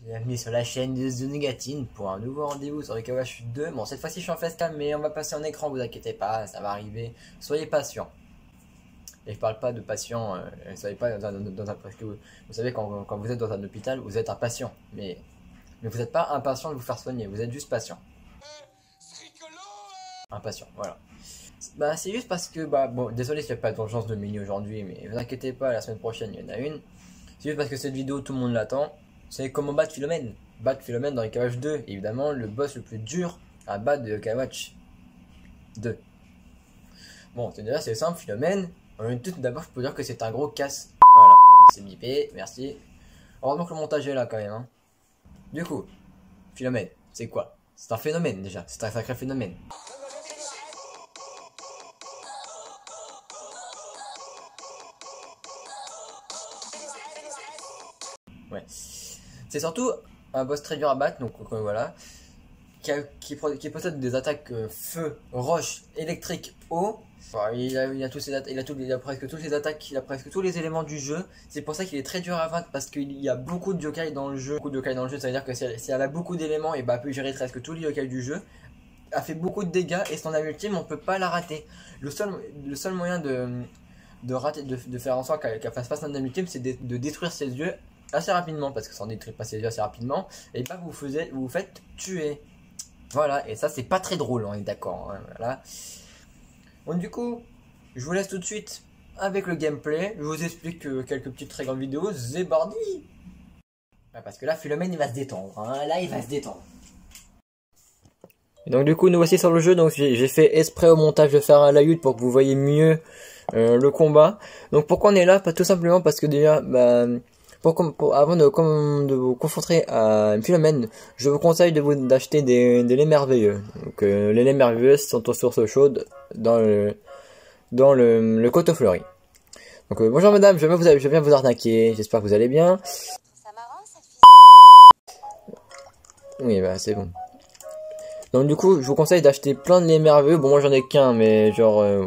Bienvenue sur la chaîne de The Negatine pour un nouveau rendez-vous sur le KOH 2. Bon, cette fois-ci je suis en facecam, mais on va passer en écran, vous inquiétez pas, ça va arriver. Soyez patients. Et je parle pas de patient, soyez pas parce que vous savez quand vous êtes dans un hôpital, vous êtes un patient. Mais vous n'êtes pas impatient de vous faire soigner, vous êtes juste patient. Impatient, voilà. Bah c'est juste parce que, bon, désolé s'il n'y a pas d'urgence de mini aujourd'hui, mais vous inquiétez pas, la semaine prochaine il y en a une. C'est juste parce que cette vidéo, tout le monde l'attend. C'est comment battre Philomène. Battre Philomène dans le KOH 2. Évidemment, le boss le plus dur à battre de KOH 2. Bon, déjà c'est simple, Philomène. Tout d'abord, je peux dire que c'est un gros casse. Voilà, c'est bipé, merci. Heureusement que le montage est là quand même. Hein. Du coup, Philomène, c'est quoi? C'est un phénomène déjà, c'est un sacré phénomène. Ouais. C'est surtout un boss très dur à battre, donc voilà. Qui possède des attaques feu, roche, électrique, eau. Enfin, il a presque toutes les attaques, il a presque tous les éléments du jeu. C'est pour ça qu'il est très dur à battre parce qu'il y a beaucoup de yokai dans le jeu. Ça veut dire que si elle a beaucoup d'éléments, et elle peut gérer presque tous les yokai du jeu. Elle fait beaucoup de dégâts et son âme ultime, on peut pas la rater. Le seul moyen de faire en sorte qu'elle fasse pas son âme ultime, c'est de détruire ses yeux assez rapidement, parce que ça ne détruit pas ses yeux assez rapidement, et vous vous faites tuer. Voilà, et ça c'est pas très drôle, on est d'accord. Hein, voilà. Donc du coup, je vous laisse tout de suite avec le gameplay. Je vous explique quelques petites règles en vidéo. C'est parti. Parce que là, Philomène il va se détendre. Hein. Là, il va se détendre. Et donc du coup, nous voici sur le jeu. Donc j'ai fait exprès au montage de faire un layout pour que vous voyez mieux le combat. Donc pourquoi on est là? Tout simplement parce que déjà, avant de vous confronter à Philomène, je vous conseille d'acheter des laits merveilleux. Donc les laits merveilleux sont aux sources chaudes dans le coteau fleuri. Donc bonjour madame, je viens vous arnaquer, j'espère que vous allez bien. Ça m'arrange cette fille. Oui bah c'est bon. Donc du coup je vous conseille d'acheter plein de laits merveilleux. Bon moi j'en ai qu'un, mais genre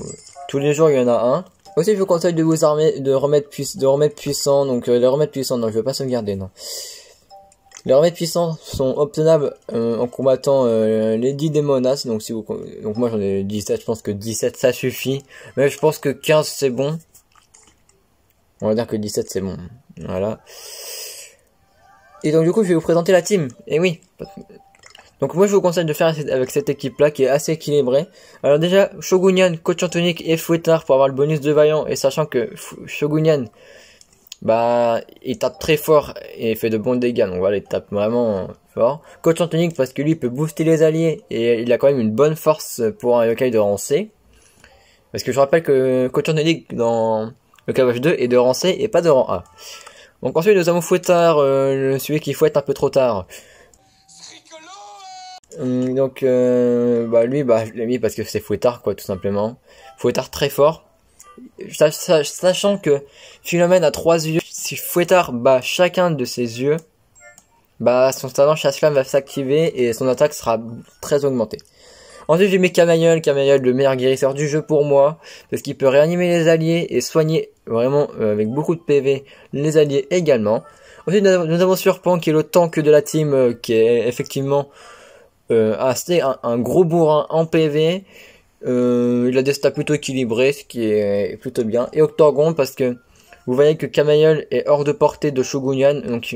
tous les jours il y en a un. Aussi je vous conseille de vous armer, de remettre puissant, donc les remèdes puissants, non je vais pas sauvegarder, non. Les remèdes puissants sont obtenables en combattant les 10 démonas, donc moi j'en ai 17, je pense que 17 ça suffit, mais je pense que 15 c'est bon. On va dire que 17 c'est bon, voilà. Et donc du coup je vais vous présenter la team, et oui. Donc moi je vous conseille de faire avec cette équipe là qui est assez équilibrée. Alors déjà Shogunyan, Coach Antonic et Fouettard pour avoir le bonus de vaillant, et sachant que Shogunyan il tape très fort et fait de bons dégâts, donc voilà il tape vraiment fort. Coach Antonic parce que lui il peut booster les alliés et il a quand même une bonne force pour un yokai de rang C. Parce que je rappelle que Coach Antonic dans le KOH 2 est de rang C et pas de rang A. Donc ensuite nous avons Fouettard, celui qui fouette un peu trop tard. Donc lui je l'ai mis parce que c'est Fouettard quoi, tout simplement. Fouettard très fort, sachant que Philomène a 3 yeux. Si Fouettard bat chacun de ses yeux, son talent chasse-flamme va s'activer et son attaque sera très augmentée. Ensuite j'ai mis Camaïeul, le meilleur guérisseur du jeu pour moi, parce qu'il peut réanimer les alliés et soigner vraiment avec beaucoup de PV les alliés également. Ensuite nous avons Surpan qui est le tank de la team, qui est effectivement un gros bourrin en PV. Il a des stats plutôt équilibrés, ce qui est plutôt bien. Et Octorgon parce que vous voyez que Camaïeul est hors de portée de Shogunyan, donc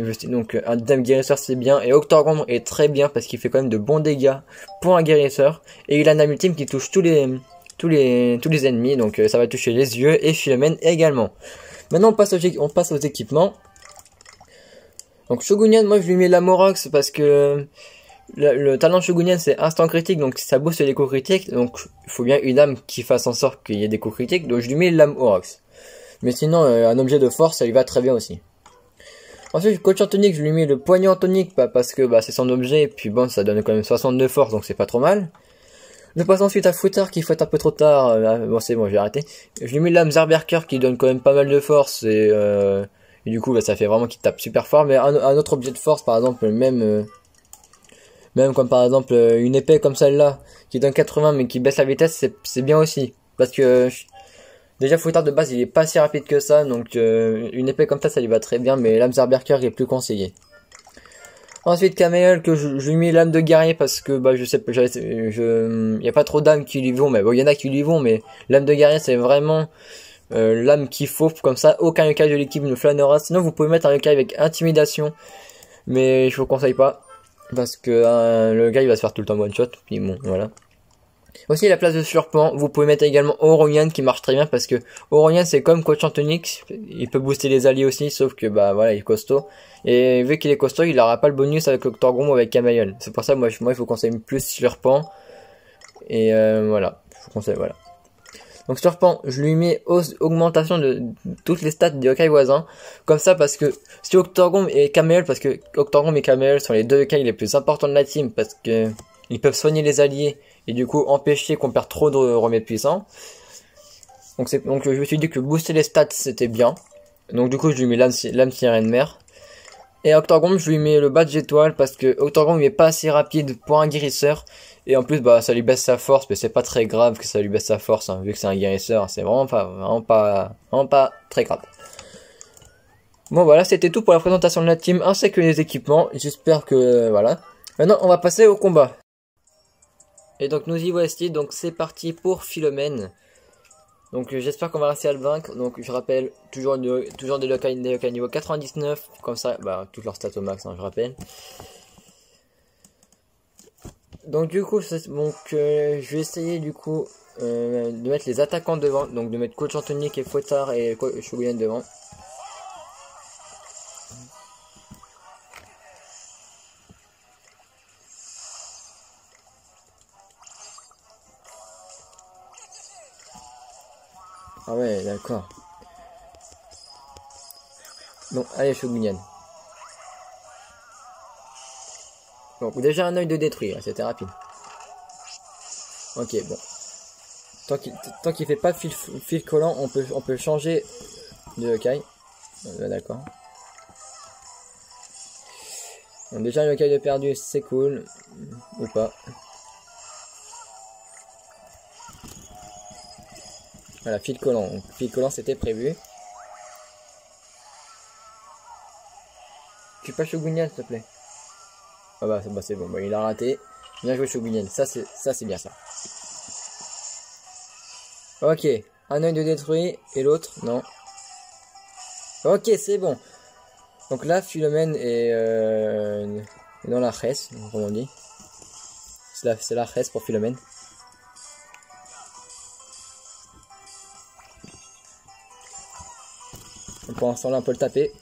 un deuxième guérisseur c'est bien, et Octorgon est très bien parce qu'il fait quand même de bons dégâts pour un guérisseur, et il a un âme ultime qui touche tous les ennemis, donc ça va toucher les yeux et Philomène également. Maintenant on passe aux équipements. Donc Shogunyan, moi je lui mets l'Amorox parce que le talent de Shogunyan c'est instant critique, donc ça booste les coups critiques, donc il faut bien une âme qui fasse en sorte qu'il y ait des coups critiques, donc je lui mets l'âme Orox. Mais sinon un objet de force ça lui va très bien aussi. Ensuite Coach Antonic, je lui mets le poignet Antonic parce que c'est son objet, et puis bon ça donne quand même 62 force, donc c'est pas trop mal. Je passe ensuite à Fouettard qui fouette un peu trop tard, bon c'est bon je vais arrêter. Je lui mets l'âme Zerberker qui donne quand même pas mal de force, et du coup ça fait vraiment qu'il tape super fort. Mais un autre objet de force par exemple, même comme par exemple une épée comme celle-là qui donne 80 mais qui baisse la vitesse, c'est bien aussi, parce que déjà Fouettard de base il est pas si rapide que ça, donc une épée comme ça lui va très bien, mais l'âme Zerberker est plus conseillé. Ensuite, Camel, que je lui mets l'âme de guerrier parce que bah je sais pas, y a pas trop d'âmes qui lui vont, mais bon, il y en a qui lui vont, mais l'âme de guerrier c'est vraiment l'âme qu'il faut, comme ça aucun yokai de l'équipe ne flânera. Sinon vous pouvez mettre un yokai avec intimidation, mais je vous conseille pas parce que le gars il va se faire tout le temps one shot, puis bon voilà. Aussi la place de surpan, vous pouvez mettre également Oronian qui marche très bien parce que Oronian c'est comme Coach Antonix, il peut booster les alliés aussi, sauf que bah voilà il est costaud. Et vu qu'il est costaud, il aura pas le bonus avec Octorgrom ou avec Camaïol. C'est pour ça moi je vous conseille plus surpan. Et voilà, je vous conseille voilà. Donc surpan, je lui mets augmentation de toutes les stats des yokai voisins. Comme ça parce que si Octorgrom et Camaïol, parce que Octorgrom et Camaïol sont les deux yokai les plus importants de la team parce que ils peuvent soigner les alliés et du coup empêcher qu'on perde trop de remèdes puissants. Donc je me suis dit que booster les stats c'était bien. Donc du coup je lui mets l'âme sirène mère. Et Octorgrom je lui mets le badge étoile parce que Octorgrom il est pas assez rapide pour un guérisseur. Et en plus bah ça lui baisse sa force, mais c'est pas très grave que ça lui baisse sa force hein, vu que c'est un guérisseur, c'est vraiment pas très grave. Bon voilà, c'était tout pour la présentation de la team ainsi que les équipements. J'espère que voilà. Maintenant on va passer au combat. Et donc nous y voici, donc c'est parti pour Philomène. Donc j'espère qu'on va réussir à le vaincre. Donc je rappelle, toujours des yokai niveau 99, comme ça, bah toutes leurs stats au max, hein, je rappelle. Donc du coup, je vais essayer du coup de mettre les attaquants devant, donc de mettre Coach Anthony et Fouettard et Shogun devant. Ah ouais, d'accord. Donc, allez, Shogunyan. Donc, déjà un œil de détruire, c'était rapide. Ok, bon. Tant qu'il fait pas fil collant, on peut changer de yokai. D'accord. Donc, déjà, le yokai de perdu, c'est cool. Ou pas. Voilà, fil collant. Fil collant, c'était prévu. Tu pas Shogunyan, s'il te plaît. Ah bah c'est bon, bah, il a raté. Bien joué Shogunyan, ça c'est bien ça. Ok, un œil de détruit et l'autre, non. Ok, c'est bon. Donc là, Philomène est dans la res, comme on dit. C'est la res pour Philomène. Donc pour l'instant là, on peut le taper.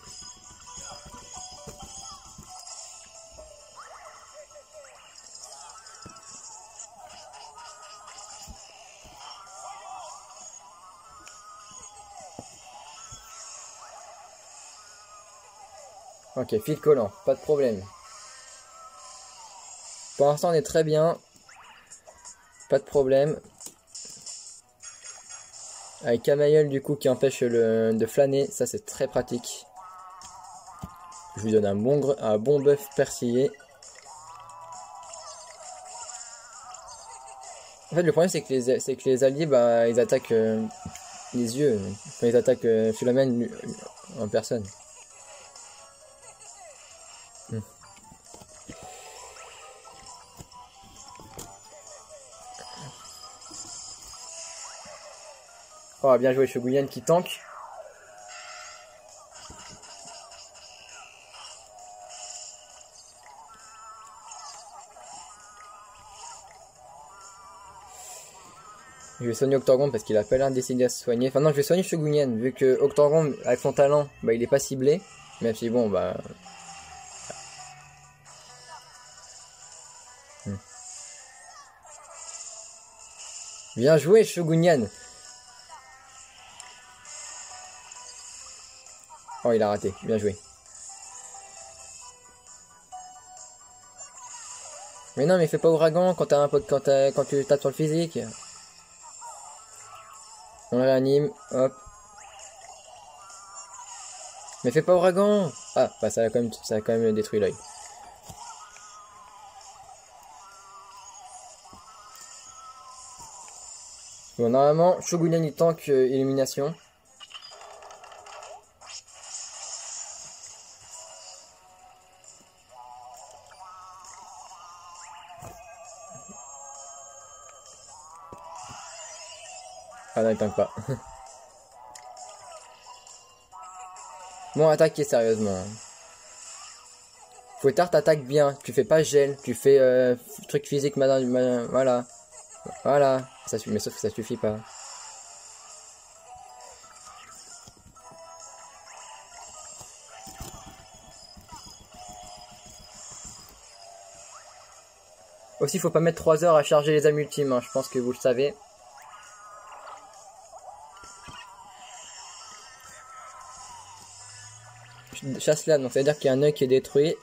Ok, fil collant, pas de problème. Pour l'instant, on est très bien. Pas de problème. Avec Camaïeul du coup qui empêche de flâner, ça c'est très pratique. Je lui donne un bon buff persillé. En fait le problème c'est que les alliés bah ils attaquent les yeux. Enfin, ils attaquent Philomène en personne. Oh bien joué Shogunyan qui tank. Je vais soigner Octorgrom parce qu'il a pas l'air décidé à se soigner. Enfin non, je vais soigner Shogunyan vu que Octorgrom avec son talent, bah il est pas ciblé. Même si bon bah... Bien joué Shogunyan. Oh il a raté, bien joué. Mais non mais fais pas ouragan quand tu tapes sur le physique. On l'anime, hop. Mais fais pas ouragan. Ah bah ça a quand même détruit l'œil. Bon normalement Shogunyan il tank illumination. Ah non, il tank pas. Bon, attaquez sérieusement. Fouettard t'attaque bien, tu fais pas gel, tu fais truc physique, madame, voilà. Voilà, ça suffit, mais sauf que ça suffit pas. Aussi, faut pas mettre 3 heures à charger les âmes ultimes, hein, je pense que vous le savez. Chasse là, donc ça veut dire qu'il y a un œil qui est détruit.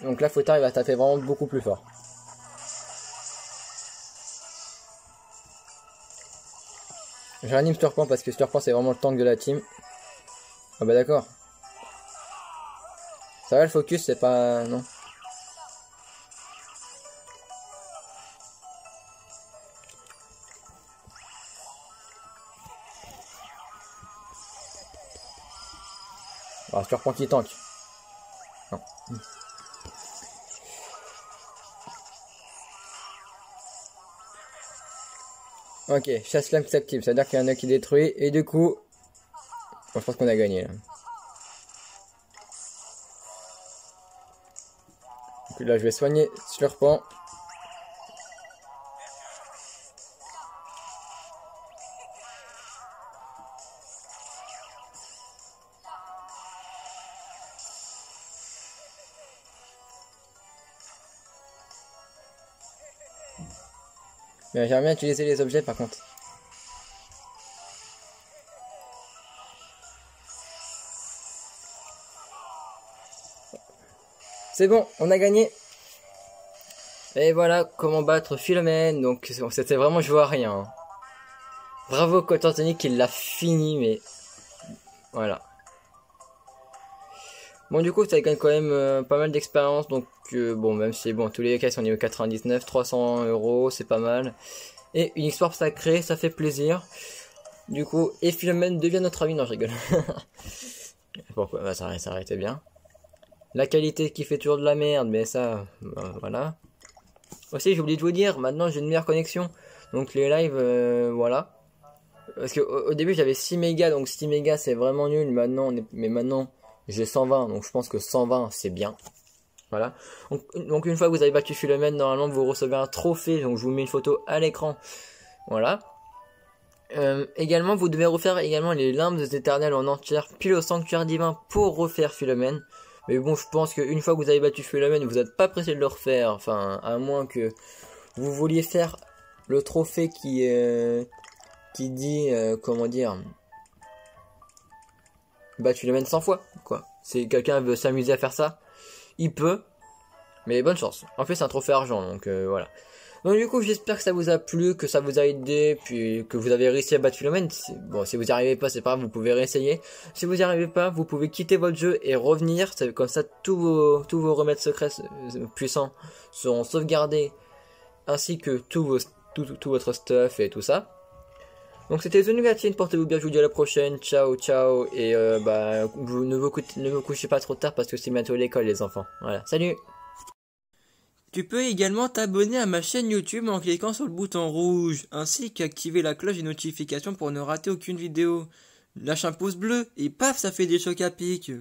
Donc là Fouettard il va taper vraiment beaucoup plus fort. Je réanime Slurpant parce que Slurpant c'est vraiment le tank de la team. Ah bah d'accord. Ça va le focus, c'est pas... non. Ah, Slurpant qui tank. Non. Ok, chasse lame qui s'active, ça veut dire qu'il y a un œil qui détruit, et du coup, bon, je pense qu'on a gagné là. Donc là je vais soigner Slurpant. Mais j'aimerais bien utiliser les objets par contre. C'est bon, on a gagné. Et voilà comment battre Philomène. Donc c'était vraiment joué à rien, hein. Bravo Cotantoni qui l'a fini, mais voilà. Bon du coup ça gagne quand même pas mal d'expérience. Donc bon, même si bon tous les cas sont niveau 99, 300 €, c'est pas mal. Et une export sacrée, ça fait plaisir. Du coup, et Philomène devient notre ami. Non, je rigole. Pourquoi? Bah, ça aurait été bien. La qualité qui fait toujours de la merde, mais ça, voilà. Aussi, j'ai oublié de vous dire, maintenant j'ai une meilleure connexion. Donc les lives, voilà. Parce que au début j'avais 6 mégas, donc 6 mégas c'est vraiment nul. Maintenant, mais maintenant j'ai 120, donc je pense que 120 c'est bien. Voilà. Donc une fois que vous avez battu Philomène, normalement vous recevez un trophée. Donc je vous mets une photo à l'écran. Voilà. Également, vous devez refaire également les limbes éternelles en entière, pile au sanctuaire divin pour refaire Philomène. Mais bon, je pense qu'une fois que vous avez battu Philomène, vous n'êtes pas pressé de le refaire. Enfin, à moins que vous vouliez faire le trophée qui dit, comment dire, battu Philomène 100 fois, quoi. Si quelqu'un veut s'amuser à faire ça, il peut. Mais bonne chance. En fait, c'est un trophée argent, donc voilà. Donc du coup j'espère que ça vous a plu, que ça vous a aidé, puis que vous avez réussi à battre Philomène. Bon, si vous n'y arrivez pas c'est pas grave, vous pouvez réessayer. Si vous n'y arrivez pas, vous pouvez quitter votre jeu et revenir. Comme ça tous vos remèdes secrets puissants seront sauvegardés, ainsi que tout votre stuff et tout ça. Donc c'était The Nougatine, portez-vous bien, je vous dis à la prochaine, ciao ciao, et bah ne vous couchez pas trop tard parce que c'est bientôt l'école les enfants. Voilà, salut. Tu peux également t'abonner à ma chaîne YouTube en cliquant sur le bouton rouge, ainsi qu'activer la cloche des notifications pour ne rater aucune vidéo. Lâche un pouce bleu et paf, ça fait des chocs à pic.